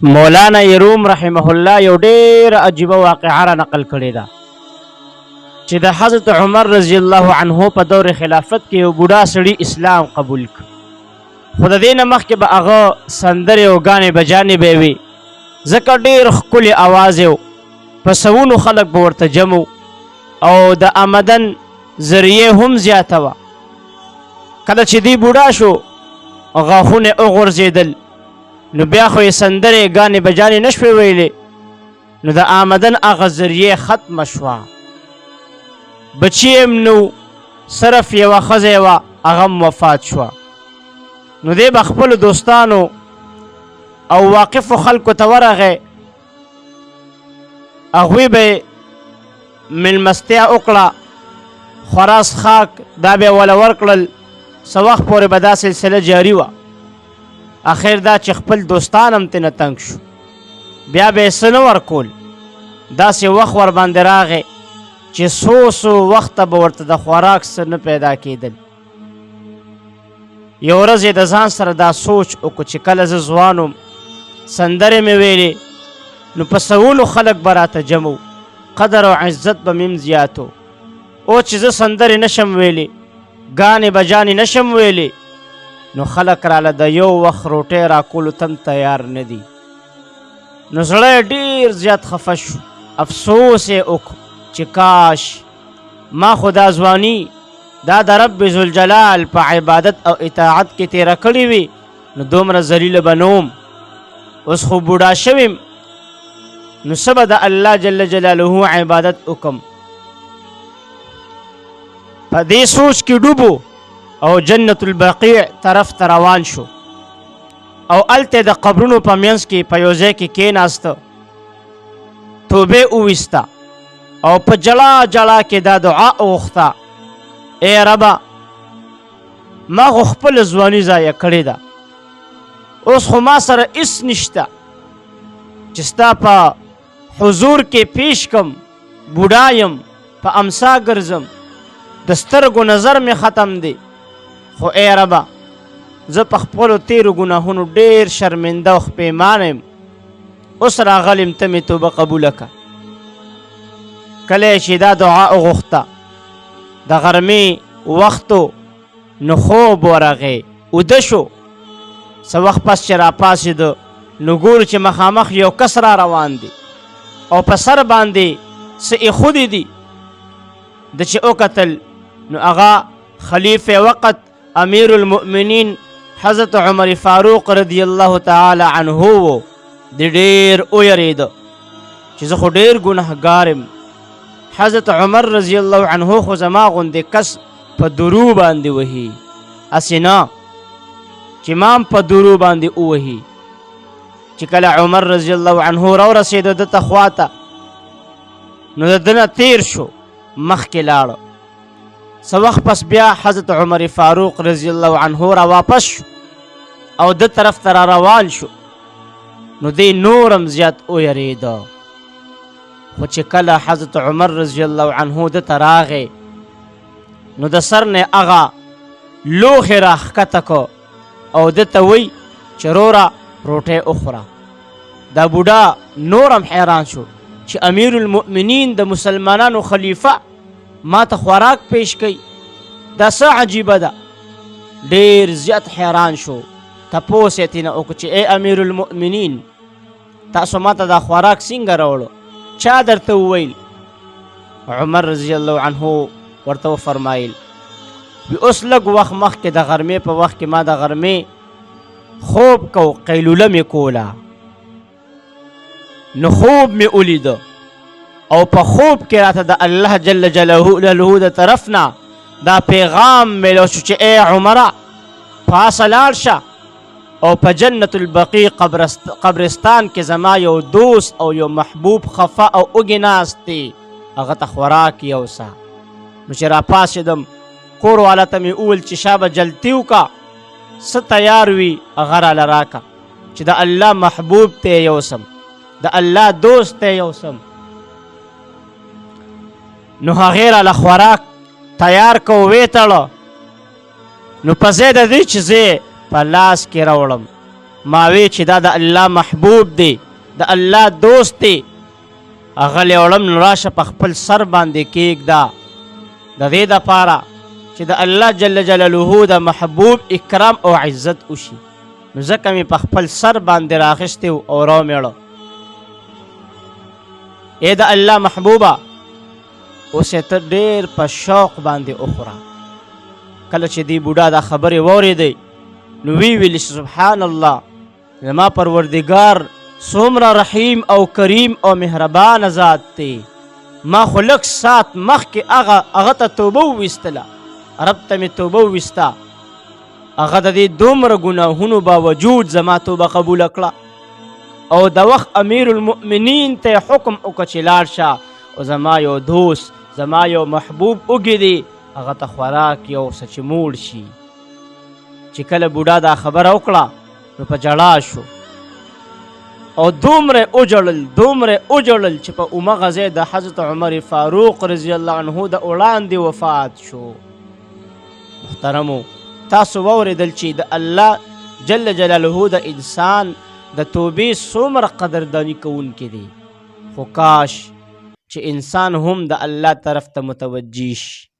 مولانا یروم رحمه الله یو ډېره عجیبه واقعه را نقل کړې ده چې د حضرت عمر رضی الله عنه په دور خلافت کې یو بوډا سړي اسلام قبول کړ، خو د دې نه مخکې به هغه سندرې او ګانې بجانې به یې وي، ځکه ډېر ښکلی اواز یې و، په سوونو خلک به ورته جمع او د آمدن ذریعې هم زیاته وه. کله چې دی بوډا شو غاښونه یې وغورځېدل، نو بیا خو یې سندرې ګانې بجانې نه شوې ویلې، نو د آمدن هغه ذریعې ختمه شوه، بچي هم نو، صرف یوه ښځه یې وه هغه هم وفات شوه. نو دی به خپلو دوستانو او واقفو خلکو ته ورغی، هغوی به یې میلمستیا وکړه، خوراس خاک دا به یې وله ورکړل، څه وخت پورې به دا سلسله جاري وه. اخر دا چې خپل دوستان هم ترېنه تنګ شو، بیا به یې څه نه ورکول، داسې وخت ورباندې راغی چې څو وخته به ورته د خوراک څه نه پیدا کېدل. یو ورځ یې د ځان سره دا سوچ وکړو چې کله زه ځوان وم، سندرې مې ویلې، نو په سوونو خلک به راته جمع و، قدر او عزت به مې هم زیات و. او چې زه سندرې نشم ویلې، ګانې بجانې نشم ویلې، نو خلک راله د یو وخت روټۍ راکولو ته هم تیار نه دي. نو زړه یې ډېر زیات خفه شو، افسوس یې وکړو چې کاش ما خو دا ځواني دا د رب ذوالجلال په عبادت او اطاعت کې تېره کړې وي، نو دومره ذلیله به نه وم. اوس خو بوډا شویم، نو څه به د الله جل جلاله عبادت وکم. په دې سوچ کې ډوب او جنت البقیع طرف ته روان شو، او هلته د قبرونو په منځ کې په یو ځای کې کېناسته، توبې وویسته او په جلا جلا کې دا دعا وغوښته: ای ربه، ما خو خپله ځواني ضایع کړې ده، اوس خو ما سره هېڅ نشته چې ستا په حضور کې پیش کم. بوډا یم، په امسا ګرځم، د سترګو نظر مې ختم دی، خو ای ربه، زه په خپلو تیرو ګناهونو ډېر شرمنده او پښیمانه یم، اوس راغلم ته مې توبه قبوله که. کله چې دا دعا وغوښته، د غرمې وخت و، نو خوب ورغی، اوده شو. څه وخت پس چې راپاڅېده، نو ګورو چې مخامخ یو کس را روان دی او په سر باندې څه ایښودي دي. د چې وکتل، نو هغه خلیفه وقت امیر المؤمنین حضرت عمر فاروق رضی الله تعالی عنه و. دی ډېر ویرېده چې زه خو ډېر ګنهګار یم، حضرت عمر رضی الله عنه خو زما غوندې کس په درو باندې وهي، هسې نه چې ما هم په درو باندې ووهي. چې کله عمر رضی الله عنه راورسېده ده ته خواته، نو د ده نه تېر شو، مخکې لاړه. څه وخت پس بیا حضرت عمر فاروق رضی الله عنه را واپس شو او ده طرف ته را روان شو. نو دی نورم زیات ویرېده، خو چې کله حضرت عمر رضی الله عنه ده ته راغی، نو د سر نه هغه لوښې راښکته که او ده ته وی چې روره روټۍ وخوره. دا بوډا نورم حیران شو چې امیر المؤمنین د مسلمانانو خلیفه ما ته خوراک پیش کوي، دا څه عجیبه ده. ډېر زیات حیران شو، تپوس یې ترېنه وکړو چې ای امیر المؤمنین، تاسو ما ته دا خوراک څنګه راوړو؟ چا درته وویل؟ عمر رضی الله عنه ورته وفرمایل: اوس لږ وخت مخکې د غرمې په وخت کې ما د غرمې خوب کو، قیلوله مې کوله، نو خوب مې ولیده او په خوب کې راته د الله جل جلاله د طرف نه دا پیغام میلو شو چې ای عمره، پاسه لاړ شه او په جنت البقیع قبرستان کې زما یو دوست او یو محبوب خفه او اوږې ناست دی، هغه ته خوراک یوسه. نو چې راپاڅېدم، کور والا ته مې وویل چې شابه جلتي وکړه، څه تیار وي هغه راله راکړه چې د الله محبوب ته یې یوسم، د الله دوست ته یې یوسم. نو هغې راله خوراک تیار که ویې تړه. نو په ځای د دې چې زه په لاس کې راوړم، ما وی چې دا د الله محبوب دی، د الله دوست دی. هغه لیوړم نو راشه په خپل سر باندې کېږده، د دې دپاره چې د الله جل جلاله د محبوب اکرام او عزت وشي. نو ځکه مې په خپل سر باندې راخیستی او راومیړه. ای د الله محبوبه اوس یې ته ډېر په شوق باندې وخوره. کله چې دی بوډا دا خبرې واورېدی نو وی ویلې سبحان الله، زما پروردګار څومره رحیم او کریم او مهربانه ذات دی. ما خو لږ ساعت مخکې هغه ته توبه وویستله، رب ته مې توبه وویسته، هغه د دې دومره ګناهونو باوجود زما توبه قبوله کړه او د وخت امیر المؤمنین ته حکم وکړه چې لاړ شه او زما یو دوست، زما یو محبوب اوږې دی، هغه ته خوراک یو څه چې موړ شي. چې کله بوډا دا خبره وکړه نو په جړا شو او دومره وجړل چې په همغه ځای د حضرت عمر فاروق رضی الله عنه د وړاندې وفات شو. محترمو، تاسو واورېدل چې د الله جل جلاله د انسان د توبې څومره قدرداني کوونکی دی. خو کاش چې انسان هم د الله طرف ته متوجه شي.